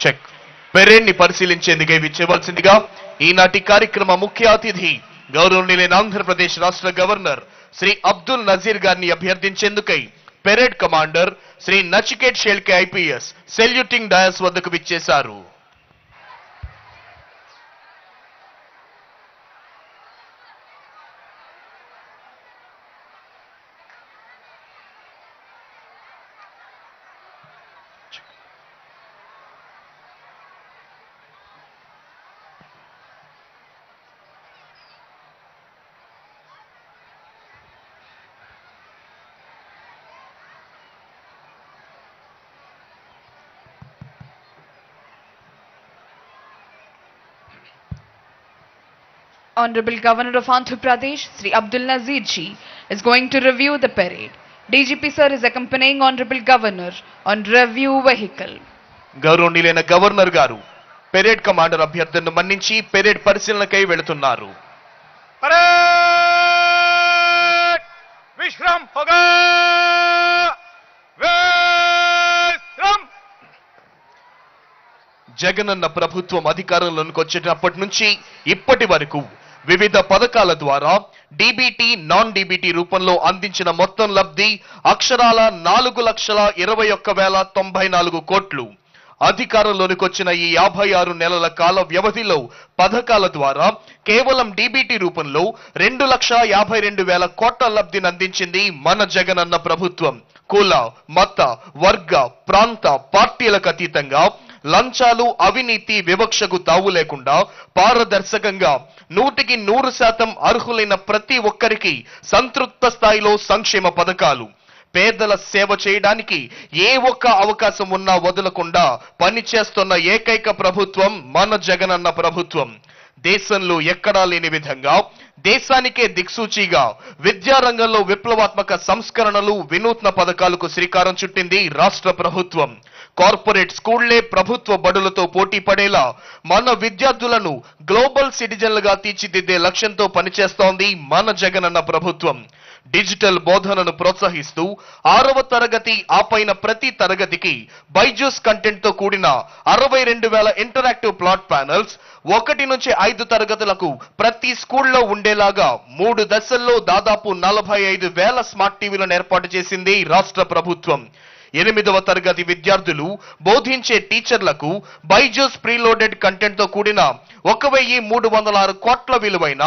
Check parade ని పరిశీలించేందుకే విచ్చేవలసిందిగా ఈనాటి కార్యక్రమ ముఖ్య అతిథి గౌరవనీయులైన ఆంధ్రప్రదేశ్ రాష్ట్ర గవర్నర్ శ్రీ అబ్దుల్ నజీర్ గారిని అభ్యర్థించేందుకై parade commander Shri Nachiket Shelke IPS saluting dais వద్దకు విచ్చేశారు. Honorable Governor of Andhra Pradesh, Sri Abdul Nazir Ji, is going to review the parade. DGP sir is accompanying Honorable Governor on review vehicle. గౌరవనీయులైన గవర్నర్ గారు parade commander అభ్యర్థనను మన్నించి parade పరిశీలనకై వెళుతున్నారు. Parade Vishram హోగా విశ్రామ్. జగనన్న ప్రభుత్వం అధికారంలోకి వచ్చినప్పటి నుంచి ఇప్పటి వరకు వివిధ పథకాల ద్వారా డీబీటీ నాన్ డీబీటీ రూపంలో అందించిన మొత్తం లబ్ధి అక్షరాల 4,21,094 కోట్లు. అధికారంలోనికి వచ్చిన ఈ 56 నెలల కాల వ్యవధిలో పథకాల ద్వారా కేవలం డీబీటీ రూపంలో 2,52,000 కోట్ల లబ్ధిని అందించింది మన జగనన్న ప్రభుత్వం. కుల మత వర్గ ప్రాంత పార్టీలకు అతీతంగా లంచాలు అవినీతి వివక్షకు తావు లేకుండా పారదర్శకంగా 100% అర్హులైన ప్రతి ఒక్కరికి సంతృప్త స్థాయిలో సంక్షేమ పథకాలు, పేదల సేవ చేయడానికి ఏ ఒక్క అవకాశం ఉన్నా వదలకుండా పనిచేస్తున్న ఏకైక ప్రభుత్వం మన జగనన్న ప్రభుత్వం. దేశంలో ఎక్కడా లేని విధంగా దేశానికే దిక్సూచిగా విద్యారంగంలో విప్లవాత్మక సంస్కరణలు వినూత్న పథకాలకు శ్రీకారం చుట్టింది రాష్ట్ర ప్రభుత్వం. కార్పొరేట్ స్కూళ్లే ప్రభుత్వ బడులతో పోటీ పడేలా మన విద్యార్థులను గ్లోబల్ సిటిజన్లుగా తీర్చిదిద్దే లక్ష్యంతో పనిచేస్తోంది మన జగనన్న ప్రభుత్వం. డిజిటల్ బోధనను ప్రోత్సహిస్తూ 6వ తరగతి ఆపైన ప్రతి తరగతికి బైజూస్ కంటెంట్ తో కూడిన 62,000 ఇంటరాక్టివ్ ప్లాట్ ప్యానెల్స్, 1 నుంచి 5 తరగతులకు ప్రతి స్కూల్లో ఉండేలాగా 3 దశల్లో దాదాపు 45,000 స్మార్ట్ టీవీలను ఏర్పాటు చేసింది రాష్ట్ర ప్రభుత్వం. 8వ తరగతి విద్యార్థులు బోధించే టీచర్లకు బైజూస్ ప్రీలోడెడ్ కంటెంట్ తో కూడిన 1,306 కోట్ల విలువైన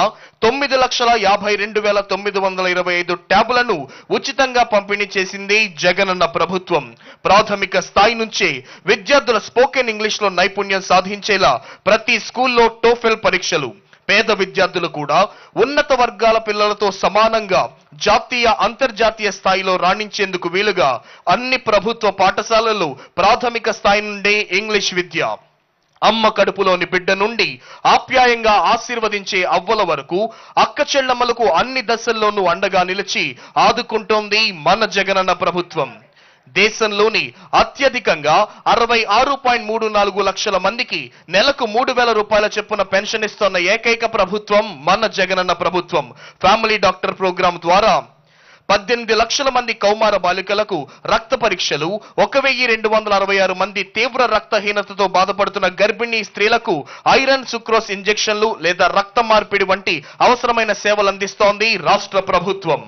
9,52,925 ట్యాబులను ఉచితంగా పంపిణీ చేసింది జగనన్న ప్రభుత్వం. ప్రాథమిక స్థాయి నుంచే విద్యార్థుల స్పోకెన్ ఇంగ్లీష్ లో నైపుణ్యం సాధించేలా ప్రతి స్కూల్లో టోఫెల్ పరీక్షలు, పేద విద్యార్థులు కూడా ఉన్నత వర్గాల పిల్లలతో సమానంగా జాతీయ అంతర్జాతీయ స్థాయిలో రాణించేందుకు వీలుగా అన్ని ప్రభుత్వ పాఠశాలల్లో ప్రాథమిక స్థాయి నుండే ఇంగ్లీష్ విద్య, అమ్మ కడుపులోని బిడ్డ నుండి ఆప్యాయంగా ఆశీర్వదించే అవ్వల వరకు అక్క చెల్లమ్మలకు అన్ని దశల్లోనూ అండగా నిలిచి ఆదుకుంటోంది మన జగనన్న ప్రభుత్వం. దేశంలోని అత్యధికంగా 66.34 లక్షల మందికి నెలకు 3,000 రూపాయల చొప్పున పెన్షన్ ఇస్తున్న ఏకైక ప్రభుత్వం మన జగనన్న ప్రభుత్వం. ఫ్యామిలీ డాక్టర్ ప్రోగ్రాం ద్వారా 18 లక్షల మంది కౌమార బాలికలకు రక్త పరీక్షలు, 1,266 మంది తీవ్ర రక్తహీనతతో బాధపడుతున్న గర్భిణీ స్త్రీలకు ఐరన్ సుక్రోస్ ఇంజెక్షన్లు లేదా రక్త మార్పిడి వంటి అవసరమైన సేవలు అందిస్తోంది రాష్ట్ర ప్రభుత్వం.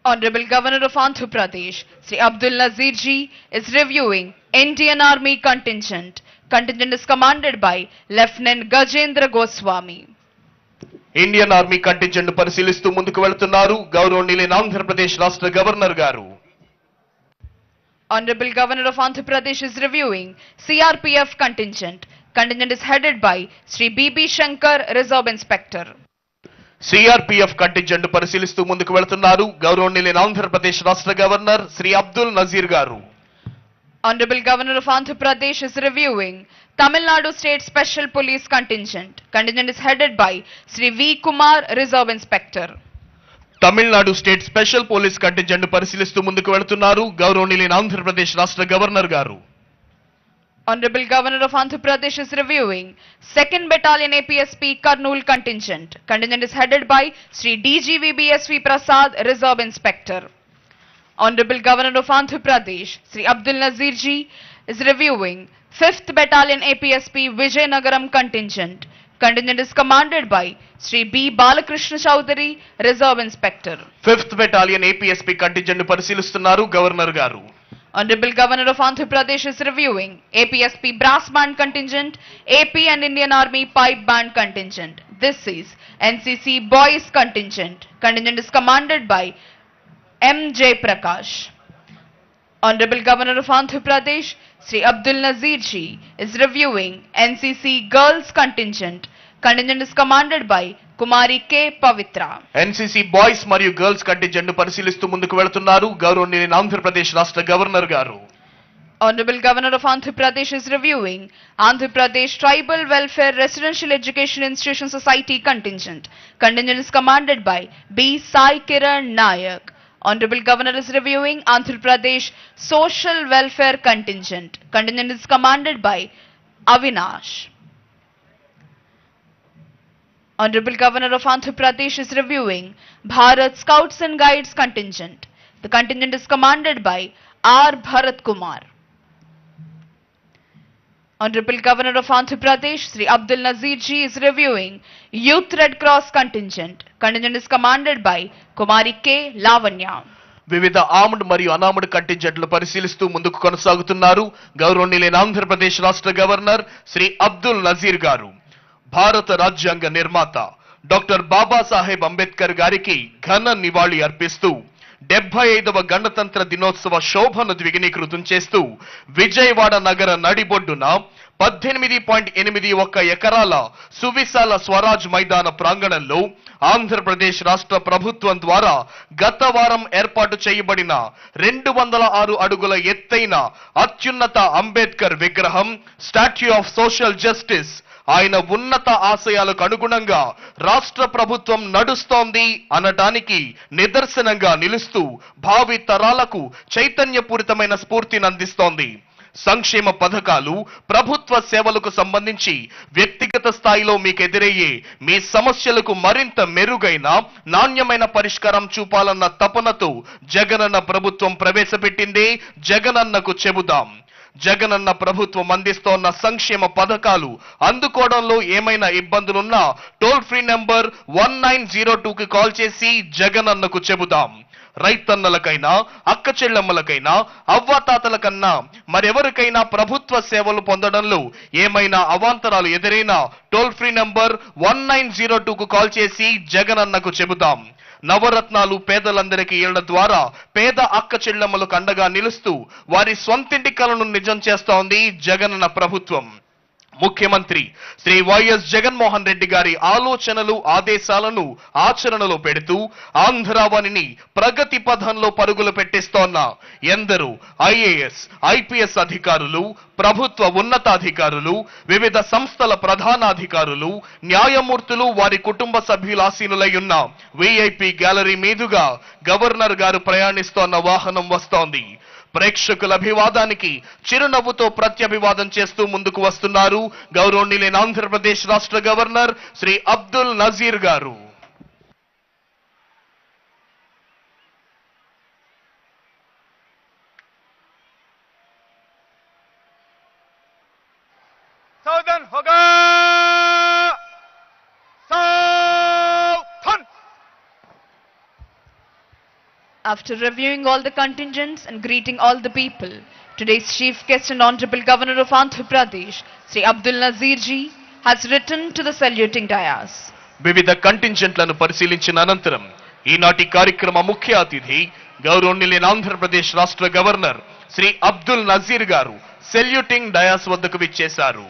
Honorable Governor of Andhra Pradesh, Sri Abdul Nazir Ji, is reviewing Indian Army contingent. Contingent is commanded by Lieutenant Gajendra Goswami. Indian army contingent పరిశీలిస్తూ ముందుకు వెళ్తున్నారు గౌరవనీయులైన ఆంధ్రప్రదేశ్ రాష్ట్ర గవర్నర్ గారు. Honorable Governor of Andhra Pradesh is reviewing CRPF contingent. Contingent is headed by Sri B.B. Shankar, Reserve Inspector. CRPF contingent పరిశీలిస్తూ ముందుకు వెళ్తున్నారు గౌరవనీయులైన ఆంధ్రప్రదేశ్ రాష్ట్ర గవర్నర్ శ్రీ అబ్దుల్ నజీర్ గారు. Honorable Governor of Andhra Pradesh is reviewing Tamil Nadu State Special Police Contingent. Contingent is headed by Sri V. Kumar, Reserve Inspector. Tamil Nadu state special police contingent పరిశీలిస్తూ ముందుకు వెళ్తున్నారు గౌరవనీయులైన ఆంధ్రప్రదేశ్ రాష్ట్ర గవర్నర్ గారు. Honorable Governor of Andhra Pradesh is reviewing 2nd Battalion APSP Kurnool contingent. Contingent is headed by Sri DGVBSV Prasad, Reserve Inspector. Honorable Governor of Andhra Pradesh, Sri Abdul Nazir Ji, is reviewing 5th Battalion APSP Vijayanagaram contingent. Contingent is commanded by Sri B. Balakrishna Chowdhury, Reserve Inspector. 5th Battalion APSP contingent పరిశీలిస్తున్నారు governor గారు. Honorable Governor of Andhra Pradesh is reviewing APSP Brass Band contingent, AP and Indian Army Pipe Band contingent. This is NCC Boys contingent. Contingent is commanded by M. J. Prakash. Honorable Governor of Andhra Pradesh, Sri Abdul Nazir Ji, is reviewing NCC Girls contingent. Contingent is commanded by Kumari K. Pavitra. NCC boys మరియు girls contingent పరిశీలిస్తూ ముందుకు వెళుతున్నారు గౌరవనీయులైన ఆంధ్రప్రదేశ్ రాష్ట్ర governor గారు. Honorable Governor of Andhra Pradesh is reviewing Andhra Pradesh Tribal Welfare Residential Education Institution Society contingent. Contingent is commanded by B. Sai Kiran Nayak. Honorable Governor is reviewing Andhra Pradesh Social Welfare contingent. Contingent is commanded by Avinash. Honorable Governor of Andhra Pradesh is reviewing Bharat Scouts and Guides contingent. The contingent is commanded by R. Bharat Kumar. Honorable Governor of Andhra Pradesh, Sri Abdul Nazir Ji, is reviewing Youth Red Cross contingent. Contingent is commanded by Kumari K. Lavanya. వివిధ armed మరియు అనార్మ్డ్ కంటింజెంట్లు పరిశీలిస్తూ ముందుకు కొనసాగుతున్నారు గౌరవనీయులైన ఆంధ్రప్రదేశ్ రాష్ట్ర governor Shri Abdul Nazir గారు. భారత రాజ్యాంగ నిర్మాత డాక్టర్ బాబాసాహెబ్ అంబేద్కర్ గారికి ఘన నివాళి అర్పిస్తూ 75వ గణతంత్ర దినోత్సవ శోభను ద్విగుణీకృతం చేస్తూ విజయవాడ నగర నడిబొడ్డున 18.81 ఎకరాల సువిశాల స్వరాజ్ మైదాన ప్రాంగణంలో ఆంధ్రప్రదేశ్ రాష్ట్ర ప్రభుత్వం ద్వారా గత వారం ఏర్పాటు చేయబడిన 206 అడుగుల ఎత్తైన అత్యున్నత అంబేద్కర్ విగ్రహం స్టాట్యూ ఆఫ్ సోషల్ జస్టిస్ ఆయన ఉన్నత ఆశయాలకు అనుగుణంగా రాష్ట్ర ప్రభుత్వం నడుస్తోంది అనటానికి నిదర్శనంగా నిలుస్తూ భావి తరాలకు చైతన్యపూరితమైన స్ఫూర్తిని అందిస్తోంది. సంక్షేమ పథకాలు ప్రభుత్వ సేవలకు సంబంధించి వ్యక్తిగత స్థాయిలో మీకు ఎదురయ్యే మీ సమస్యలకు మరింత మెరుగైన నాణ్యమైన పరిష్కారం చూపాలన్న తపనతో జగనన్న ప్రభుత్వం ప్రవేశపెట్టిందే జగనన్నకు చెబుదాం. జగనన్న ప్రభుత్వం అందిస్తోన్న సంక్షేమ పథకాలు అందుకోవడంలో ఏమైనా ఇబ్బందులున్నా టోల్ ఫ్రీ నంబర్ 1902కి కాల్ చేసి జగనన్నకు చెబుదాం. రైతన్నలకైనా అక్క చెల్లెమ్మలకైనా అవ్వాతాతలకన్నా మరెవరికైనా ప్రభుత్వ సేవలు పొందడంలో ఏమైనా అవాంతరాలు ఎదురైనా టోల్ ఫ్రీ నంబర్ 1902కు కాల్ చేసి జగనన్నకు చెబుదాం. నవరత్నాలు పేదలందరికీ ఇళ్ల ద్వారా పేద అక్క చెల్లెమ్మలకు అండగా నిలుస్తూ వారి స్వంతింటి కలను నిజం చేస్తోంది జగనన్న ప్రభుత్వం. ముఖ్యమంత్రి శ్రీ వైఎస్ జగన్మోహన్ రెడ్డి గారి ఆలోచనలు ఆదేశాలను ఆచరణలో పెడుతూ ఆంధ్రావనిని ప్రగతి పథంలో పరుగులు పెట్టిస్తోన్న ఎందరో ఐఏఎస్ ఐపీఎస్ అధికారులు ప్రభుత్వ ఉన్నతాధికారులు వివిధ సంస్థల ప్రధానాధికారులు న్యాయమూర్తులు వారి కుటుంబ సభ్యుల ఆసీనులై ఉన్న విఐపి గ్యాలరీ మీదుగా గవర్నర్ గారు ప్రయాణిస్తోన్న వాహనం వస్తోంది. ప్రేక్షకుల అభివాదానికి చిరునవ్వుతో ప్రత్యభివాదం చేస్తూ ముందుకు వస్తున్నారు గౌరవనీయులైన ఆంధ్రప్రదేశ్ రాష్ట్ర గవర్నర్ శ్రీ అబ్దుల్ నజీర్ గారు. सावधान होगा सावधान. After reviewing all the contingents and greeting all the people, today's chief guest and Honorable Governor of Andhra Pradesh, Sri Abdul Nazir Ji, has returned to the saluting dais. వివిధ కంటింజెంట్లను పరిశీలించిన అనంతరం ఈనాటి కార్యక్రమ ముఖ్య అతిథి గౌరవనీయులైన ఆంధ్రప్రదేశ్ రాష్ట్ర గవర్నర్ శ్రీ అబ్దుల్ నజీర్ గారు సెల్యూటింగ్ డయాస్ వద్దకు విచ్చేశారు.